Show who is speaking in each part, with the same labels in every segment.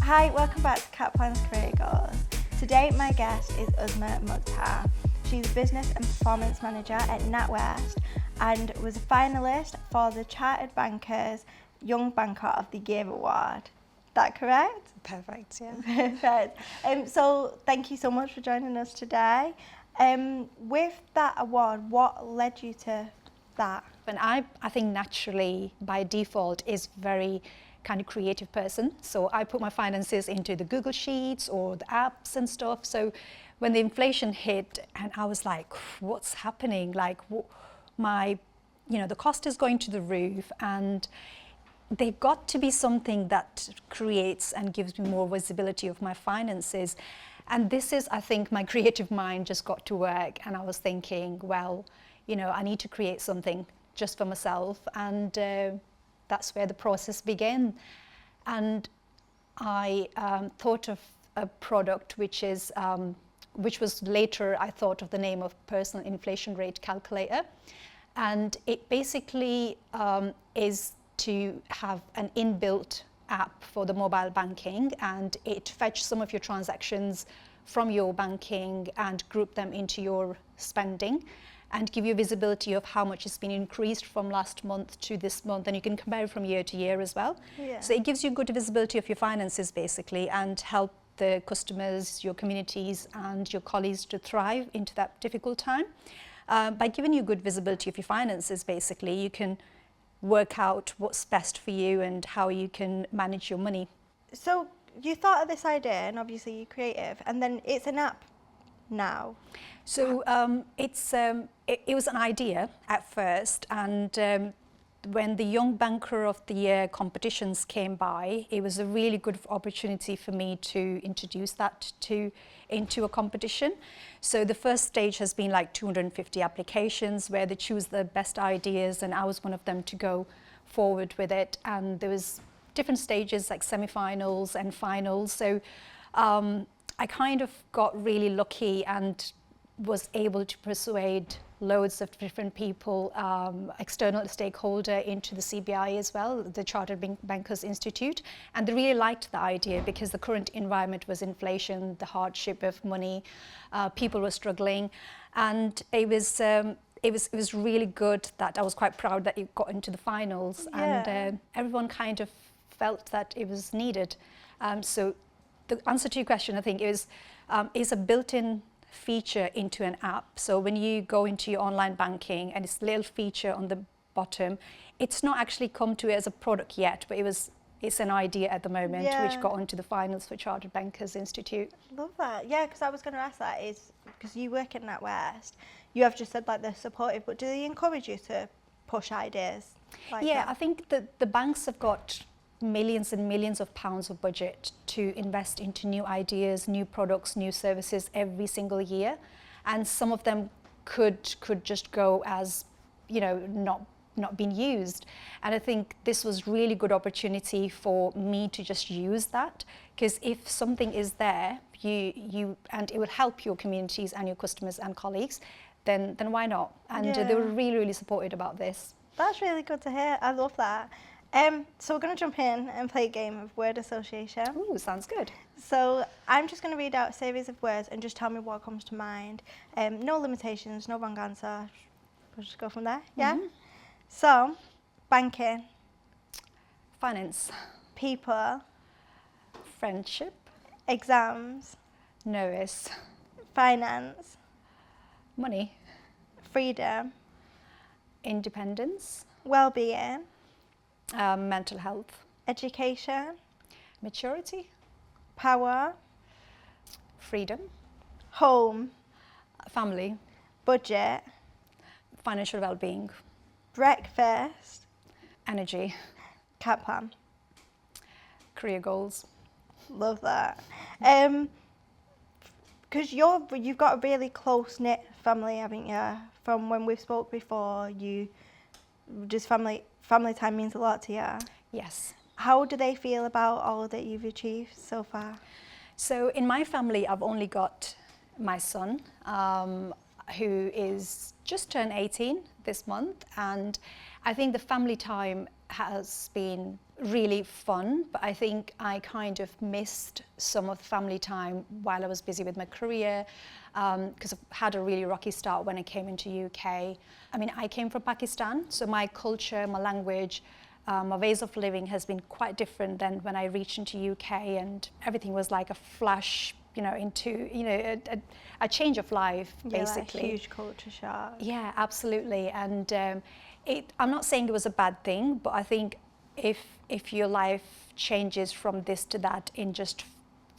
Speaker 1: Hi, welcome back to Kaplan's Career Goals. Today my guest is Uzma Mukhtar. She's Business and Performance Manager at NatWest and was a finalist for the Chartered Bankers Young Banker of the Year Award. That correct?
Speaker 2: Perfect, yeah.
Speaker 1: Perfect. So thank you so much for joining us today. With that award, what led you to that?
Speaker 2: And I think naturally, by default, is very kind of creative person. So I put my finances into the Google Sheets or the apps and stuff. So when the inflation hit, and I was like, what's happening? Like the cost is going to the roof, and they've got to be something that creates and gives me more visibility of my finances. And this is, I think, my creative mind just got to work, and I was thinking, well, I need to create something just for myself, and that's where the process began. And I thought of a product which was later I thought of the name of personal inflation rate calculator, and it basically is to have an inbuilt app for the mobile banking, and it fetches some of your transactions from your banking and group them into your spending and give you visibility of how much has been increased from last month to this month, and you can compare it from year to year as well.
Speaker 1: Yeah.
Speaker 2: So it gives you good visibility of your finances basically, and help the customers, your communities and your colleagues to thrive into that difficult time. By giving you good visibility of your finances basically, you can work out what's best for you and how you can manage your money.
Speaker 1: So you thought of this idea, and obviously you're creative, and then it's an app now.
Speaker 2: So it was an idea at first, and when the Young Banker of the Year competitions came by, it was a really good opportunity for me to introduce that into a competition. So the first stage has been like 250 applications where they choose the best ideas, and I was one of them to go forward with it. And there was different stages like semi-finals and finals. So I kind of got really lucky and was able to persuade loads of different people, external stakeholder into the CBI as well, the Chartered Bankers Institute, and they really liked the idea because the current environment was inflation, the hardship of money, people were struggling, and it was really good that I was quite proud that it got into the finals.
Speaker 1: Yeah.
Speaker 2: And everyone kind of felt that it was needed. So the answer to your question, I think, is a built-in feature into an app. So when you go into your online banking and it's a little feature on the bottom, it's not actually come to it as a product yet, but it's an idea at the moment,
Speaker 1: Yeah.
Speaker 2: which got into the finals for Chartered Bankers Institute.
Speaker 1: Love that. Yeah, because I was going to ask that, is because you work at NatWest, you have just said like they're supportive, but do they encourage you to push ideas like
Speaker 2: Yeah,
Speaker 1: that?
Speaker 2: I think that the banks have got millions and millions of pounds of budget to invest into new ideas, new products, new services every single year, and some of them could just go as not being used. And I think this was really good opportunity for me to just use that, because if something is there, you and it will help your communities and your customers and colleagues, then why not? And they were really, really supported about this.
Speaker 1: That's really good to hear. I love that. So we're going to jump in and play a game of word association.
Speaker 2: Ooh, sounds good.
Speaker 1: So I'm just going to read out a series of words and just tell me what comes to mind. No limitations, no wrong answer. We'll just go from there, yeah?
Speaker 2: Mm-hmm.
Speaker 1: So, banking,
Speaker 2: Finance,
Speaker 1: people,
Speaker 2: friendship,
Speaker 1: exams,
Speaker 2: NatWest,
Speaker 1: finance,
Speaker 2: money,
Speaker 1: freedom,
Speaker 2: independence,
Speaker 1: wellbeing,
Speaker 2: mental health,
Speaker 1: education,
Speaker 2: maturity,
Speaker 1: power,
Speaker 2: freedom,
Speaker 1: home,
Speaker 2: family,
Speaker 1: budget,
Speaker 2: financial well-being,
Speaker 1: breakfast,
Speaker 2: energy,
Speaker 1: Kaplan.
Speaker 2: career goals.
Speaker 1: Love that. Because you've got a really close-knit family, haven't you? From when we spoke before, family time means a lot to you.
Speaker 2: Yes.
Speaker 1: How do they feel about all that you've achieved so far?
Speaker 2: So in my family, I've only got my son, who is just turned 18 this month, and I think the family time has been really fun, but I think I kind of missed some of the family time while I was busy with my career, because I've had a really rocky start when I came into UK. I mean, I came from Pakistan, so my culture, my language, my ways of living has been quite different than when I reached into UK, and everything was like a flash, into, a change of life, basically.
Speaker 1: Like a huge culture shock.
Speaker 2: Yeah, absolutely. And I'm not saying it was a bad thing, but I think if your life changes from this to that in just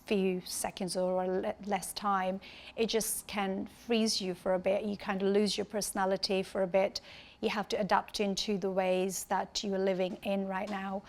Speaker 2: few seconds or less time, it just can freeze you for a bit. You kind of lose your personality for a bit. You have to adapt into the ways that you are living in right now.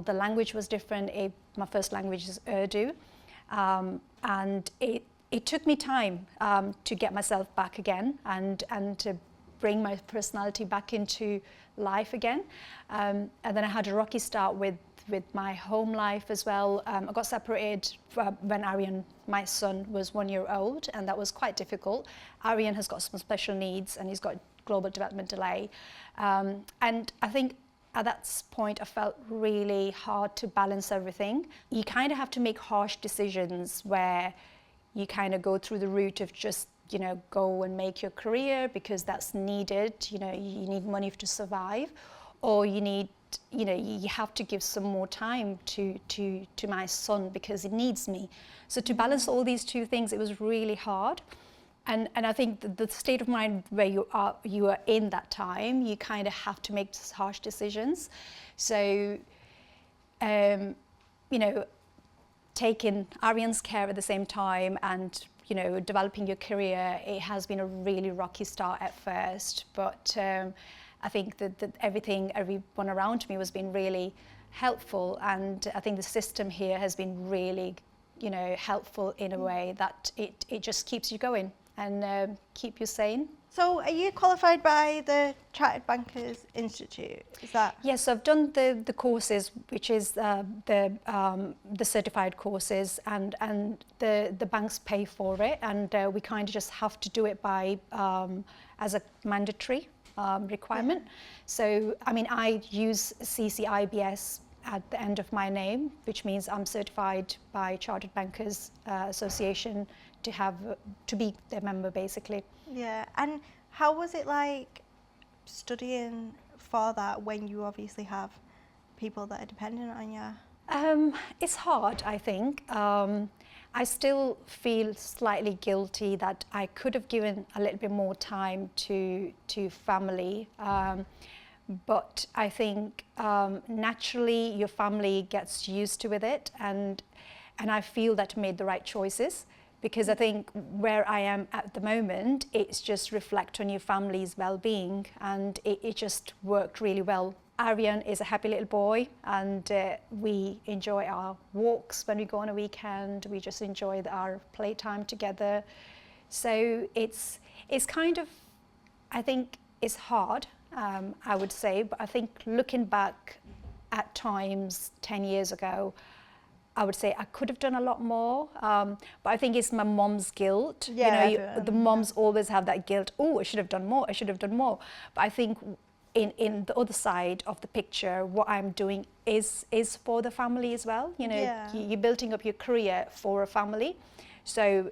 Speaker 2: The language was different. My first language is Urdu, and it took me time to get myself back again and to bring my personality back into life again. And then I had a rocky start with my home life as well. I got separated when Aryan, my son, was 1 year old, and that was quite difficult. Aryan has got some special needs and he's got global development delay. And I think at that point I felt really hard to balance everything. You kind of have to make harsh decisions where you kind of go through the route of just go and make your career because that's needed, you need money to survive, or you have to give some more time to my son because he needs me. So to balance all these two things, it was really hard. And I think the state of mind where you are in that time, you kind of have to make harsh decisions. So, taking Aryan's care at the same time and developing your career, it has been a really rocky start at first, but I think that everyone around me has been really helpful, and I think the system here has been really, helpful in a way that it just keeps you going and keep you sane.
Speaker 1: So are you qualified by the Chartered Bankers Institute? Is that?
Speaker 2: Yes, I've done the courses, which is the certified courses, and the banks pay for it, and we kind of just have to do it by as a mandatory requirement. Yeah. So, I mean, I use CCIBS at the end of my name, which means I'm certified by Chartered Bankers Association to be their member, basically.
Speaker 1: Yeah, and how was it like studying for that when you obviously have people that are dependent on you?
Speaker 2: It's hard, I think. I still feel slightly guilty that I could have given a little bit more time to family, but I think naturally your family gets used to with it, and I feel that I made the right choices. Because I think where I am at the moment, it's just reflect on your family's well-being, and it just worked really well. Aryan is a happy little boy, and we enjoy our walks when we go on a weekend. We just enjoy our playtime together. So it's kind of, I think it's hard, I would say, but I think looking back at times 10 years ago, I would say I could have done a lot more, but I think it's my mom's guilt.
Speaker 1: Yeah,
Speaker 2: the moms always have that guilt. Oh, I should have done more. I should have done more. But I think in the other side of the picture, what I'm doing is for the family as well. You're building up your career for a family. So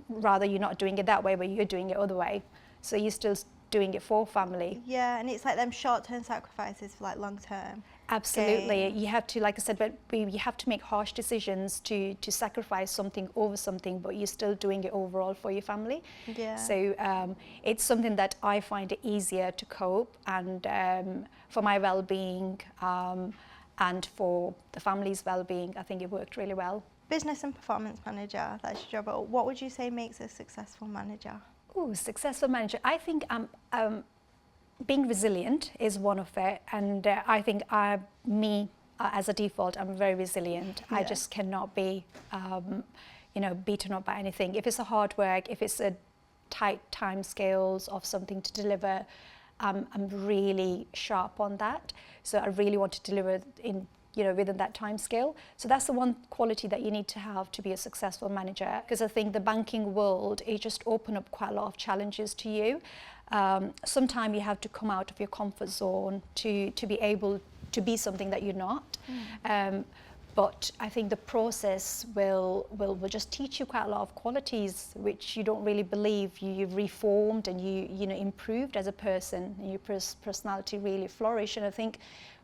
Speaker 2: rather you're not doing it that way, but you're doing it other way. So you're still doing it for family.
Speaker 1: Yeah, and it's like them short-term sacrifices for like long-term.
Speaker 2: Absolutely. You have to, like I said, but you have to make harsh decisions to sacrifice something over something, but you're still doing it overall for your family.
Speaker 1: Yeah.
Speaker 2: So it's something that I find it easier to cope, and for my well-being and for the family's well-being, I think it worked really well.
Speaker 1: Business and performance manager, that's your job. But what would you say makes a successful manager?
Speaker 2: Oh, successful manager. I think being resilient is one of it, and I think as a default, I'm very resilient. Yeah. I just cannot be, beaten up by anything. If it's a hard work, if it's a tight time scales of something to deliver, I'm really sharp on that. So I really want to deliver within that time scale. So that's the one quality that you need to have to be a successful manager, because I think the banking world, it just opened up quite a lot of challenges to you. Sometimes you have to come out of your comfort zone to be able to be something that you're not. But I think the process will just teach you quite a lot of qualities which you don't really believe you've reformed and you know improved as a person, and your personality really flourish. And I think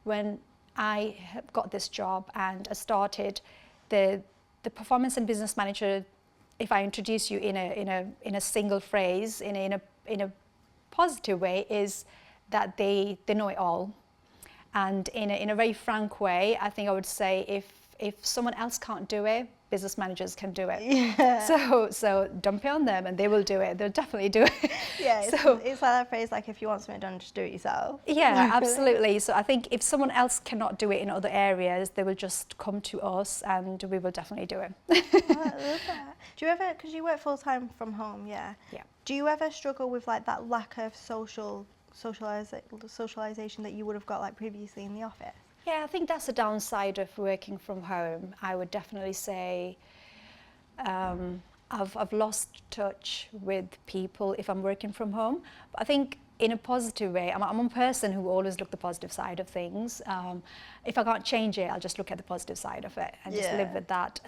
Speaker 2: when I got this job and I started, the performance and business manager, if I introduce you in a single phrase, in a positive way, is that they know it all. And in a very frank way, I think I would say if someone else can't do it, business managers can do it. Yeah. So dump it on them and they will do it. They'll definitely do it.
Speaker 1: Yeah, it's like that phrase, like, if you want something done, just do it yourself.
Speaker 2: Yeah, absolutely. So I think if someone else cannot do it in other areas, they will just come to us and we will definitely do it.
Speaker 1: Oh, I love that. Do you ever, because you work full time from home, yeah?
Speaker 2: Yeah.
Speaker 1: Do you ever struggle with like that lack of socialization that you would have got like previously in the office?
Speaker 2: Yeah, I think that's the downside of working from home. I would definitely say I've lost touch with people if I'm working from home. But I think in a positive way, I'm a person who always look the positive side of things. If I can't change it, I'll just look at the positive side of it and just live with that.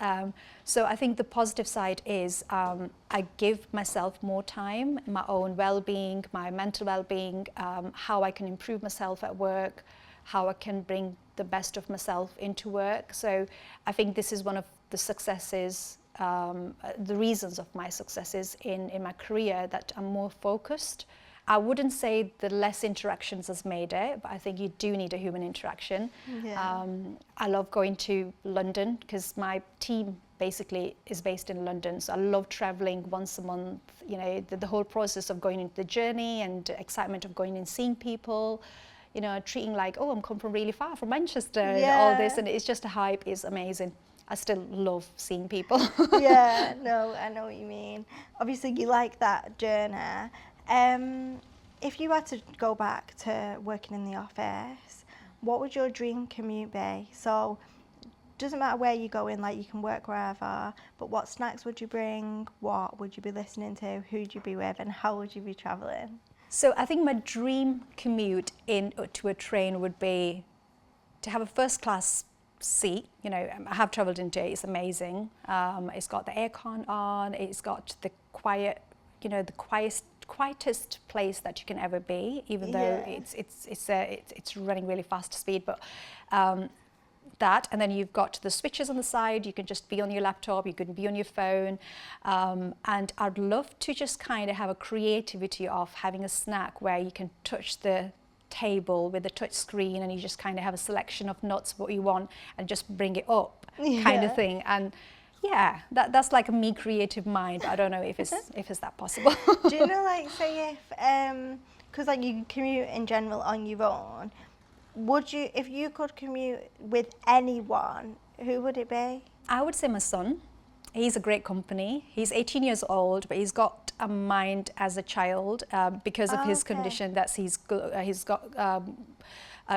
Speaker 2: So I think the positive side is I give myself more time, my own well-being, my mental well-being, how I can improve myself at work, how I can bring the best of myself into work. So I think this is one of the successes, the reasons of my successes in my career, that I'm more focused. I wouldn't say the less interactions has made it, but I think you do need a human interaction. Yeah. I love going to London because my team basically is based in London, so I love traveling once a month. You know, the whole process of going into the journey and excitement of going and seeing people, you know, treating like, oh, I'm come from really far, from Manchester, and all this, and it's just a hype is amazing. I still love seeing people.
Speaker 1: Yeah, no, I know what you mean. Obviously, you like that journey. If you had to go back to working in the office, what would your dream commute be? So, doesn't matter where you go in, like you can work wherever, but what snacks would you bring? What would you be listening to? Who'd you be with? And how would you be travelling?
Speaker 2: So I think my dream commute to a train would be to have a first class seat. You know, I have travelled into it, it's amazing. It's got the aircon on, it's got the quiet, you know, the quietest place that you can ever be, even though it's running really fast speed, but that, and then you've got the switches on the side, you can just be on your laptop, you can be on your phone, and I'd love to just kind of have a creativity of having a snack where you can touch the table with a touch screen and you just kind of have a selection of nuts, what you want, and just bring it up, kind of thing. And yeah, that's like a me creative mind. I don't know if it's that possible.
Speaker 1: Do you know, like, say if because like you commute in general on your own, would you, if you could commute with anyone, who would it be? I
Speaker 2: would say my son. He's a great company. He's 18 years old, but he's got a mind as a child because of his condition. That he's got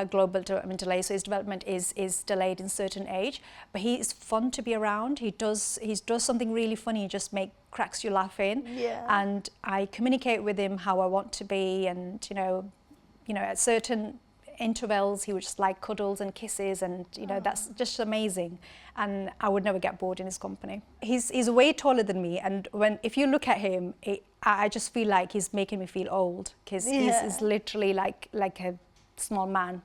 Speaker 2: global development delay, so his development is delayed in certain age. But he is fun to be around. He does something really funny, just cracks you laughing. Yeah. And I communicate with him how I want to be, and you know, at certain intervals he would just like cuddles and kisses, and you know, that's just amazing, and I would never get bored in his company. He's way taller than me, and if you look at him, I just feel like he's making me feel old, because he's literally like a small man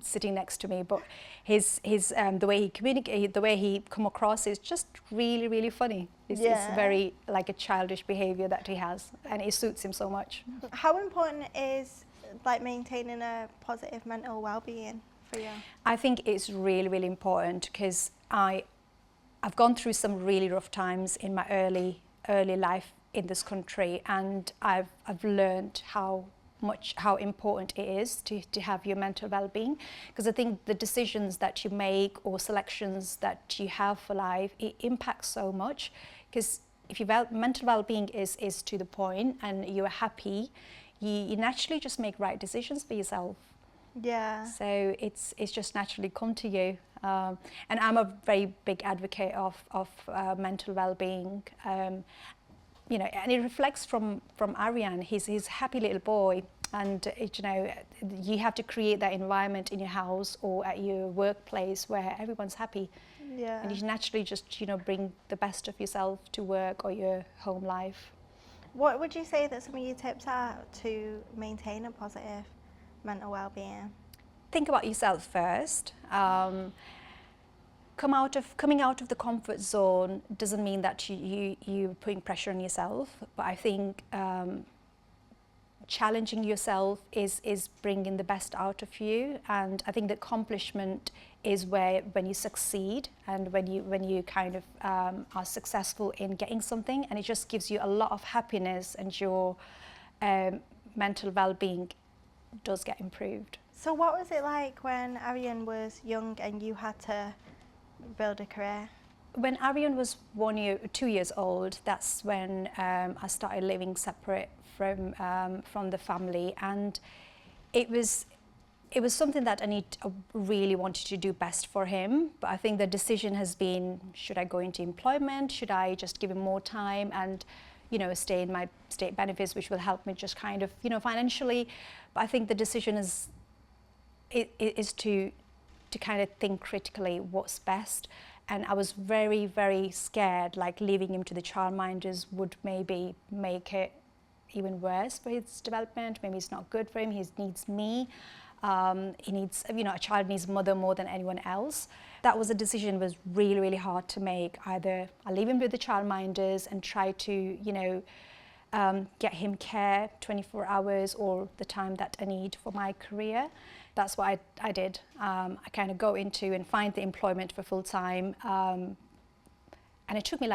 Speaker 2: sitting next to me, but his the way he communicates, the way he come across is just really, really funny. It's very like a childish behavior that he has, and it suits him so much. How important is like maintaining a positive mental well-being for you? I think it's really, really important, because I've gone through some really rough times in my early life in this country, and I've learned how important it is to have your mental well-being, because I think the decisions that you make or selections that you have for life, it impacts so much, because if your mental well-being is to the point and you're happy, you naturally just make right decisions for yourself. Yeah. So it's just naturally come to you. And I'm a very big advocate of mental well-being. You know, and it reflects from Aryan. He's a happy little boy. and you have to create that environment in your house or at your workplace where everyone's happy.
Speaker 1: Yeah.
Speaker 2: And you naturally just bring the best of yourself to work or your home life.
Speaker 1: What would you say that some of your tips are to maintain a positive mental well-being?
Speaker 2: Think about yourself first. Coming out of the comfort zone doesn't mean that you're putting pressure on yourself, but I think challenging yourself is bringing the best out of you. And I think the accomplishment is when you succeed and when you kind of are successful in getting something, and it just gives you a lot of happiness, and your mental well-being does get improved.
Speaker 1: So what was it like when Arian was young and you had to build a career?
Speaker 2: When Arian was 2 years old, that's when I started living separate from the family, and it was something that I really wanted to do best for him. But I think the decision has been, should I go into employment? Should I just give him more time and stay in my state benefits, which will help me just kind of financially? But I think the decision is to kind of think critically what's best. And I was very, very scared, like leaving him to the childminders would maybe make it even worse for his development. Maybe it's not good for him. He needs me. He needs, a child needs mother more than anyone else. That was a decision was really, really hard to make. Either I leave him with the childminders and try to, get him care 24 hours or the time that I need for my career. That's what I did. I kind of go into and find the employment for full time. And it took me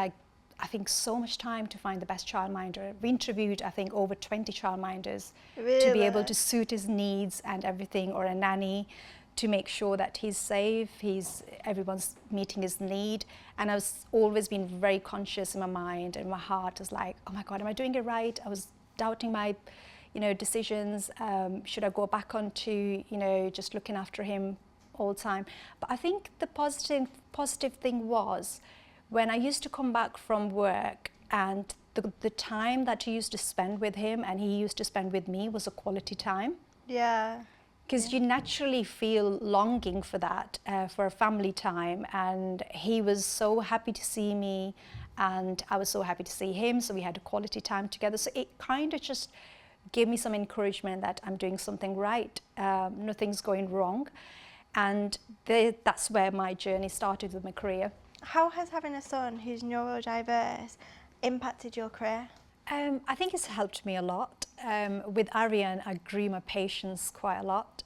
Speaker 2: I think so much time to find the best childminder. We interviewed, I think, over 20 childminders to be able to suit his needs and everything, or a nanny to make sure that he's safe, everyone's meeting his need. And I was always been very conscious in my mind, and my heart was like, oh my God, am I doing it right? I was doubting my decisions. Should I go back onto, just looking after him all the time? But I think the positive thing was, when I used to come back from work, and the time that he used to spend with him and he used to spend with me was a quality time.
Speaker 1: Yeah.
Speaker 2: Because you naturally feel longing for that, for a family time. And he was so happy to see me, and I was so happy to see him. So we had a quality time together. So it kind of just gave me some encouragement that I'm doing something right, nothing's going wrong. And that's where my journey started with my career.
Speaker 1: How has having a son who's neurodiverse impacted your career?
Speaker 2: I think it's helped me a lot. With Arian, I grew my patience quite a lot,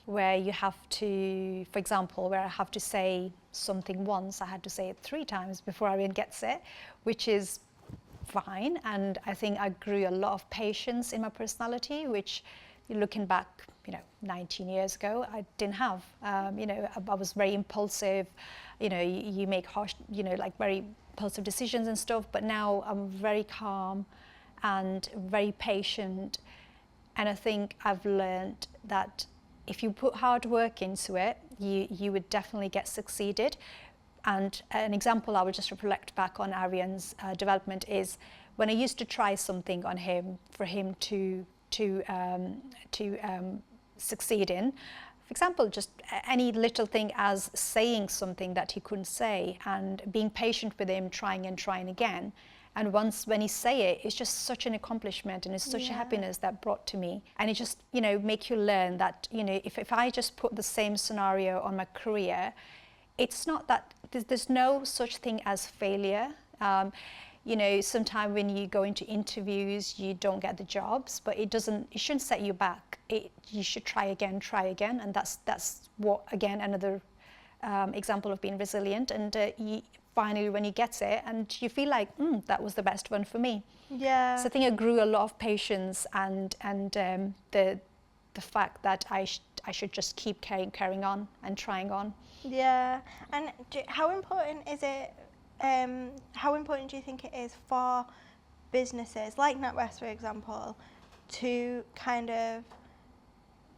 Speaker 2: where you have to, for example, where I have to say something once, I had to say it 3 times before Arian gets it, which is fine. And I think I grew a lot of patience in my personality, which, looking back, 19 years ago, I didn't have. I was very impulsive. You make harsh, very impulsive decisions and stuff. But now I'm very calm and very patient. And I think I've learned that if you put hard work into it, you would definitely get succeeded. And an example I would just reflect back on Arian's development is when I used to try something on him for him to succeed in. For example, just any little thing as saying something that he couldn't say, and being patient with him, trying and trying again. And once when he say it, it's just such an accomplishment, and it's such a happiness that brought to me. And it just, make you learn that, if I just put the same scenario on my career, it's not that, there's no such thing as failure. Sometimes when you go into interviews, you don't get the jobs, but it shouldn't set you back. You should try again, and that's what, again, another example of being resilient. And finally, when you get it, and you feel like, that was the best one for me.
Speaker 1: Yeah.
Speaker 2: So I think I grew a lot of patience, and the fact that I should just keep carrying on and trying on.
Speaker 1: Yeah. And how important is it? How important do you think it is for businesses like NatWest, for example, to kind of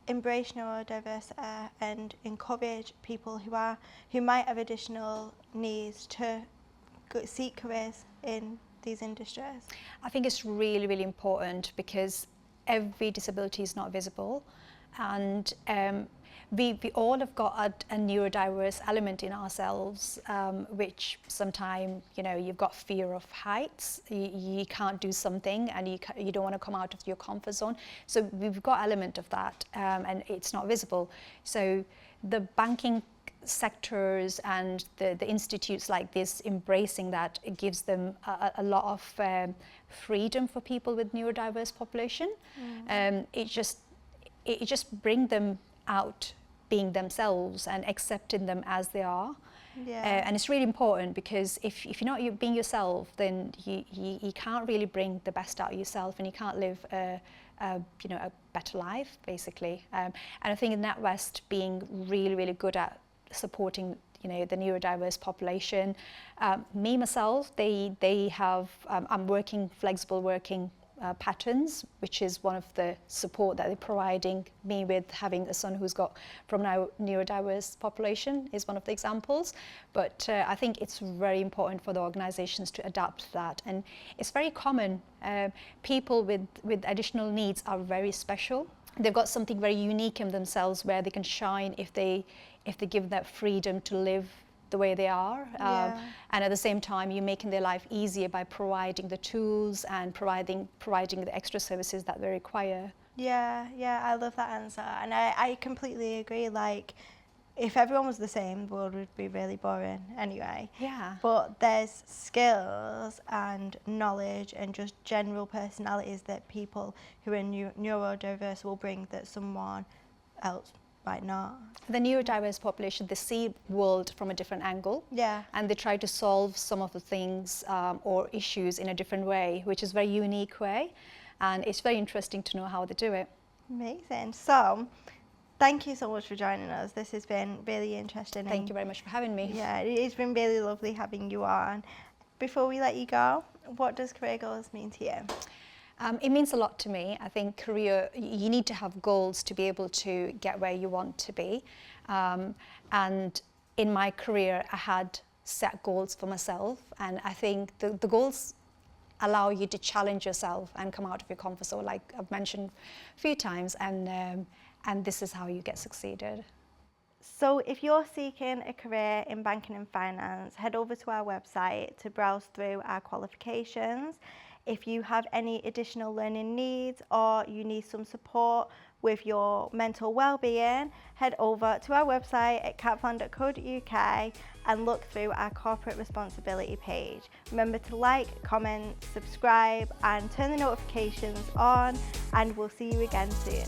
Speaker 1: embrace neurodiversity and encourage people who might have additional needs to seek careers in these industries?
Speaker 2: I think it's really, really important, because every disability is not visible, and we all have got a neurodiverse element in ourselves, which sometimes, you know, you've got fear of heights, you can't do something, and you don't want to come out of your comfort zone. So we've got element of that, and it's not visible. So the banking sectors and the institutes like this embracing that, it gives them a lot of freedom for people with neurodiverse population. It just bring them out being themselves and accepting them as they are. And it's really important, because if you're not being yourself, then you can't really bring the best out of yourself, and you can't live a better life, basically. And I think NatWest being really good at supporting, you know, the neurodiverse population. Me myself, they have I'm working flexible working patterns, which is one of the support that they're providing me with. Having a son who's got from now neurodiverse population is one of the examples. But I think it's very important for the organizations to adapt that, and it's very common. People with additional needs are very special. They've got something very unique in themselves where they can shine if they give that freedom to live the way they are, and at the same time you're making their life easier by providing the tools and providing the extra services that they require.
Speaker 1: I love that answer, and I completely agree. Like, if everyone was the same, the world would be really boring anyway. But there's skills and knowledge and just general personalities that people who are neurodiverse will bring that someone else might not.
Speaker 2: The neurodiverse population, they see world from a different angle, and they try to solve some of the things or issues in a different way, which is a very unique way, and it's very interesting to know how they do it.
Speaker 1: Amazing. So, thank you so much for joining us. This has been really interesting.
Speaker 2: Thank you very much for having me.
Speaker 1: Yeah, it's been really lovely having you on. Before we let you go, what does career goals mean to you?
Speaker 2: It means a lot to me. I think career, you need to have goals to be able to get where you want to be. And in my career, I had set goals for myself. And I think the goals allow you to challenge yourself and come out of your comfort zone, like I've mentioned a few times. And this is how you get succeeded.
Speaker 1: So if you're seeking a career in banking and finance, head over to our website to browse through our qualifications. If you have any additional learning needs or you need some support with your mental well-being, head over to our website at kaplan.co.uk and look through our corporate responsibility page. Remember to like, comment, subscribe and turn the notifications on, and we'll see you again soon.